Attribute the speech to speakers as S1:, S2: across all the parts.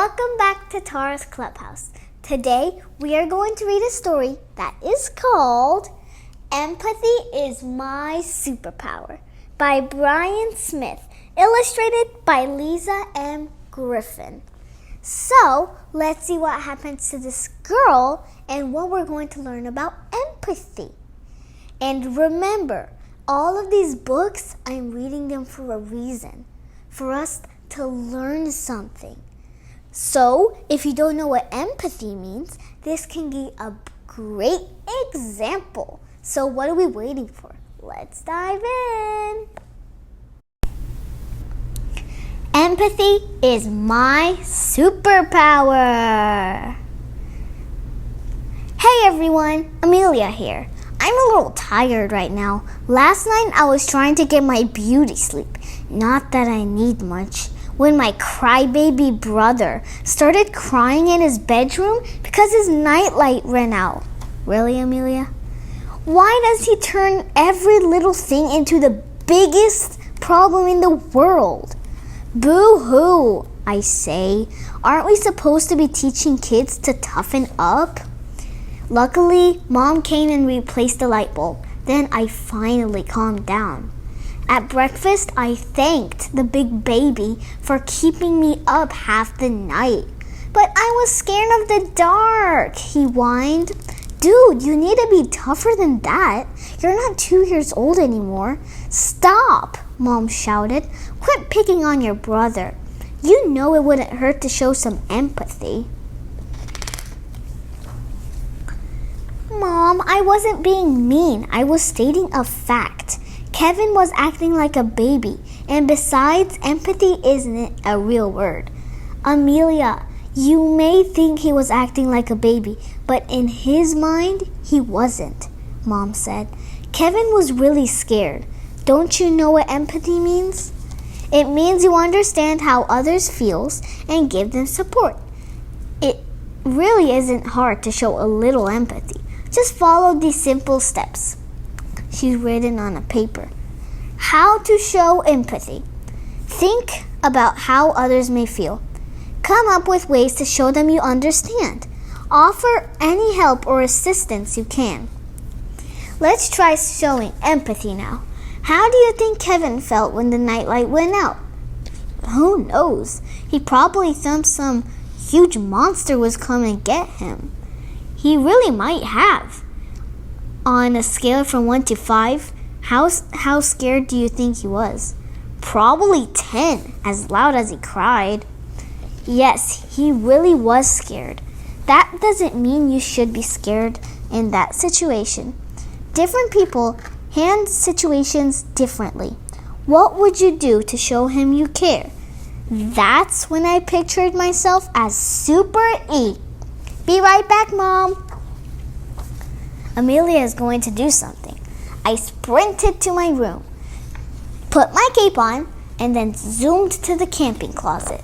S1: Welcome back to Tara's Clubhouse. Today we are going to read a story that is called Empathy is My Superpower by Brian Smith, illustrated by Lisa M. Griffin. So let's see what happens to this girl and what we're going to learn about empathy. And remember, all of these books, I'm reading them for a reason, for us to learn something. So, if you don't know what empathy means, this can be a great example. So, what are we waiting for? Let's dive in. Empathy is my superpower. Hey everyone, Emilia here. I'm a little tired right now. Last night I was trying to get my beauty sleep. Not that I need much. When my crybaby brother started crying in his bedroom because his nightlight ran out. Really, Emilia? Why does he turn every little thing into the biggest problem in the world? Boo-hoo, I say. Aren't we supposed to be teaching kids to toughen up? Luckily, Mom came and replaced the light bulb. Then I finally calmed down. At breakfast, I thanked the big baby for keeping me up half the night. But I was scared of the dark, he whined. Dude, you need to be tougher than that. You're not 2 years old anymore. Stop, Mom shouted. Quit picking on your brother. You know it wouldn't hurt to show some empathy. Mom, I wasn't being mean. I was stating a fact. Kevin was acting like a baby, and besides, empathy isn't a real word. Emilia, you may think he was acting like a baby, but in his mind, he wasn't, Mom said. Kevin was really scared. Don't you know what empathy means? It means you understand how others feel and give them support. It really isn't hard to show a little empathy. Just follow these simple steps. She's written on a paper. How to show empathy. Think about how others may feel. Come up with ways to show them you understand. Offer any help or assistance you can. Let's try showing empathy now. How do you think Kevin felt when the nightlight went out? Who knows? He probably thought some huge monster was coming to get him. He really might have. On a scale from 1 to 5, how scared do you think he was? Probably 10, as loud as he cried. Yes, he really was scared. That doesn't mean you should be scared in that situation. Different people handle situations differently. What would you do to show him you care? That's when I pictured myself as Super E. Be right back, Mom. Emilia is going to do something. I sprinted to my room, put my cape on, and then zoomed to the camping closet.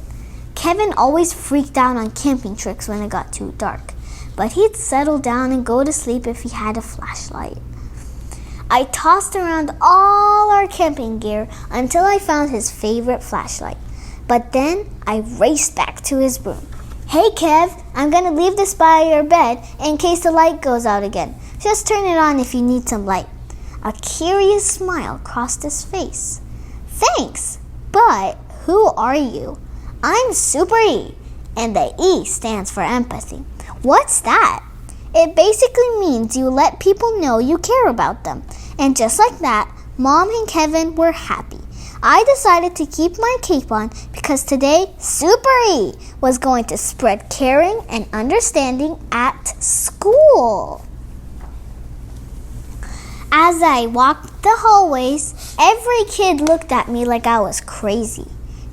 S1: Kevin always freaked out on camping trips when it got too dark, but he'd settle down and go to sleep if he had a flashlight. I tossed around all our camping gear until I found his favorite flashlight, but then I raced back to his room. Hey Kev, I'm gonna leave this by your bed in case the light goes out again. Just turn it on if you need some light. A curious smile crossed his face. Thanks, but who are you? I'm Super E, and the E stands for empathy. What's that? It basically means you let people know you care about them. And just like that, Mom and Kevin were happy. I decided to keep my cape on because today Super E was going to spread caring and understanding at school. As I walked the hallways, every kid looked at me like I was crazy.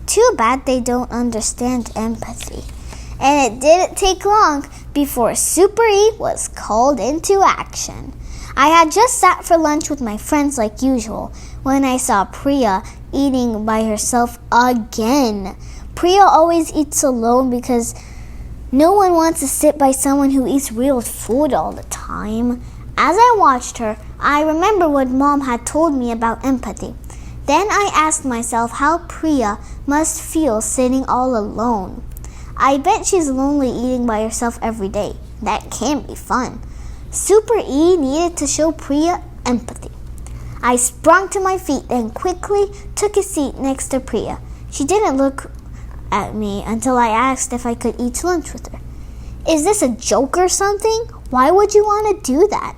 S1: Too bad they don't understand empathy. And it didn't take long before Super E was called into action. I had just sat for lunch with my friends like usual when I saw Priya eating by herself again. Priya always eats alone because no one wants to sit by someone who eats real food all the time. As I watched her, I remembered what Mom had told me about empathy. Then I asked myself how Priya must feel sitting all alone. I bet she's lonely eating by herself every day. That can't be fun. Super E needed to show Priya empathy. I sprung to my feet and quickly took a seat next to Priya. She didn't look at me until I asked if I could eat lunch with her. Is this a joke or something? Why would you want to do that?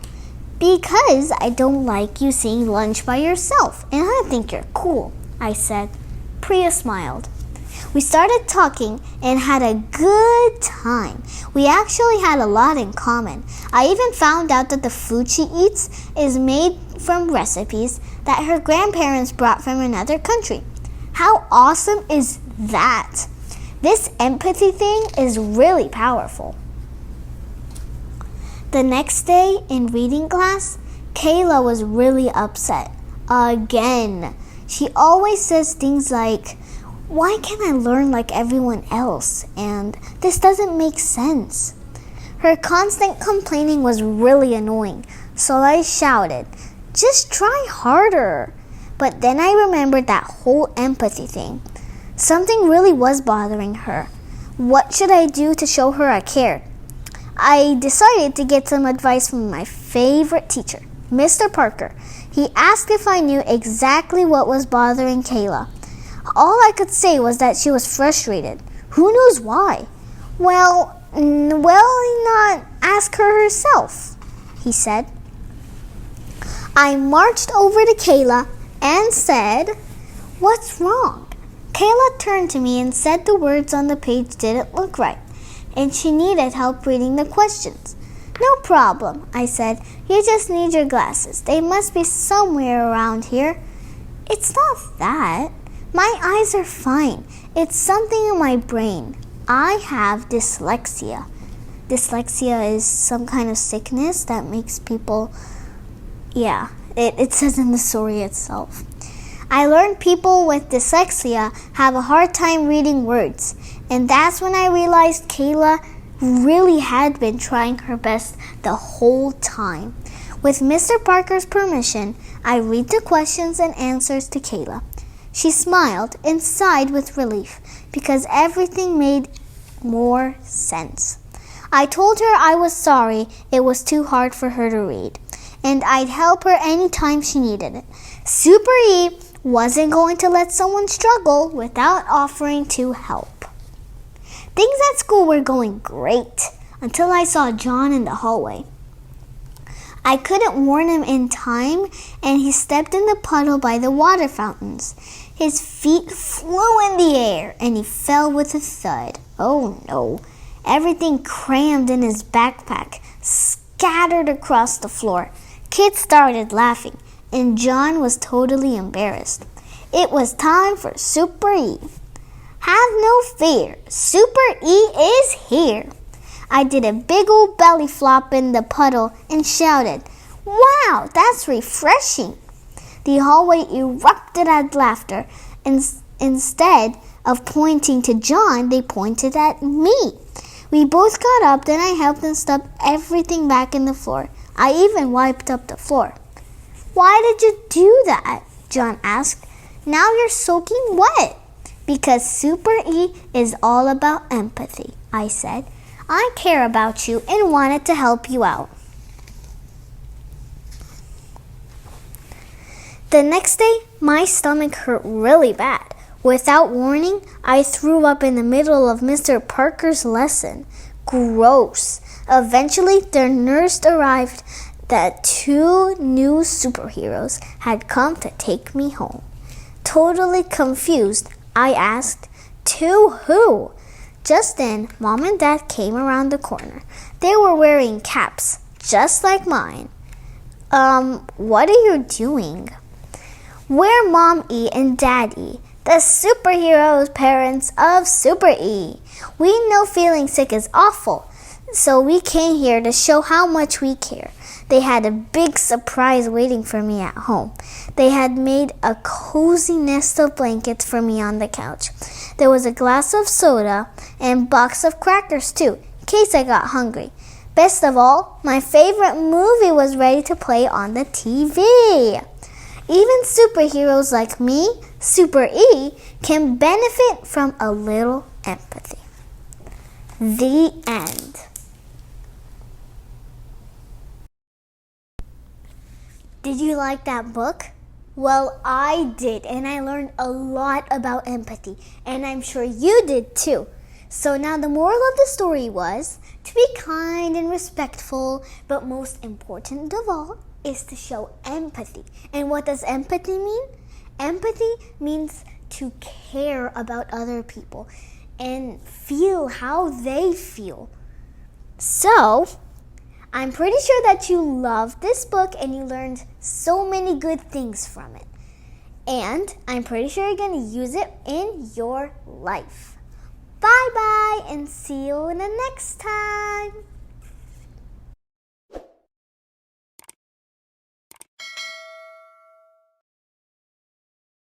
S1: Because I don't like you seeing lunch by yourself, and I think you're cool, I said. Priya smiled. We started talking and had a good time. We actually had a lot in common. I even found out that the food she eats is made from recipes that her grandparents brought from another country. How awesome is that? This empathy thing is really powerful. The next day in reading class, Kayla was really upset. Again. She always says things like, "Why can't I learn like everyone else?" and "This doesn't make sense." Her constant complaining was really annoying, so I shouted, "Just try harder." But then I remembered that whole empathy thing. Something really was bothering her. What should I do to show her I cared? I decided to get some advice from my favorite teacher, Mr. Parker. He asked if I knew exactly what was bothering Kayla. All I could say was that she was frustrated. Who knows why? Well, not ask her herself, he said. I marched over to Kayla and said, "What's wrong?" Kayla turned to me and said the words on the page didn't look right, and she needed help reading the questions. "No problem," I said. "You just need your glasses. They must be somewhere around here." "It's not that. My eyes are fine. It's something in my brain. I have dyslexia." Dyslexia is some kind of sickness that makes people... it says in the story itself. I learned people with dyslexia have a hard time reading words, and that's when I realized Kayla really had been trying her best the whole time. With Mr. Parker's permission, I read the questions and answers to Kayla. She smiled and sighed with relief because everything made more sense. I told her I was sorry it was too hard for her to read, and I'd help her anytime she needed it. Super E wasn't going to let someone struggle without offering to help. Things at school were going great until I saw John in the hallway. I couldn't warn him in time, and he stepped in the puddle by the water fountains. His feet flew in the air, and he fell with a thud. Oh no! Everything crammed in his backpack, scattered across the floor. Kids started laughing, and John was totally embarrassed. It was time for Super E. Have no fear, Super E is here. I did a big old belly flop in the puddle and shouted, "Wow, that's refreshing." The hallway erupted at laughter, and instead of pointing to John, they pointed at me. We both got up, then I helped them stuff everything back in the floor. I even wiped up the floor. "Why did you do that?" John asked. "Now you're soaking wet." "Because Super E is all about empathy," I said. "I care about you and wanted to help you out." The next day, my stomach hurt really bad. Without warning, I threw up in the middle of Mr. Parker's lesson. Gross. Eventually, their nurse arrived that 2 new superheroes had come to take me home. Totally confused, I asked, "To who?" Just then, Mom and Dad came around the corner. They were wearing caps, just like mine. What are you doing?" "We're Mom E and Dad E, the superheroes parents of Super E. We know feeling sick is awful, so we came here to show how much we care." They had a big surprise waiting for me at home. They had made a cozy nest of blankets for me on the couch. There was a glass of soda and a box of crackers too, in case I got hungry. Best of all, my favorite movie was ready to play on the TV. Even superheroes like me, Super E, can benefit from a little empathy. The end. Did you like that book? Well, I did, and I learned a lot about empathy, and I'm sure you did too. So now the moral of the story was to be kind and respectful, but most important of all is to show empathy. And what does empathy mean? Empathy means to care about other people and feel how they feel. So, I'm pretty sure that you loved this book and you learned so many good things from it. And I'm pretty sure you're going to use it in your life. Bye-bye and see you in the next time.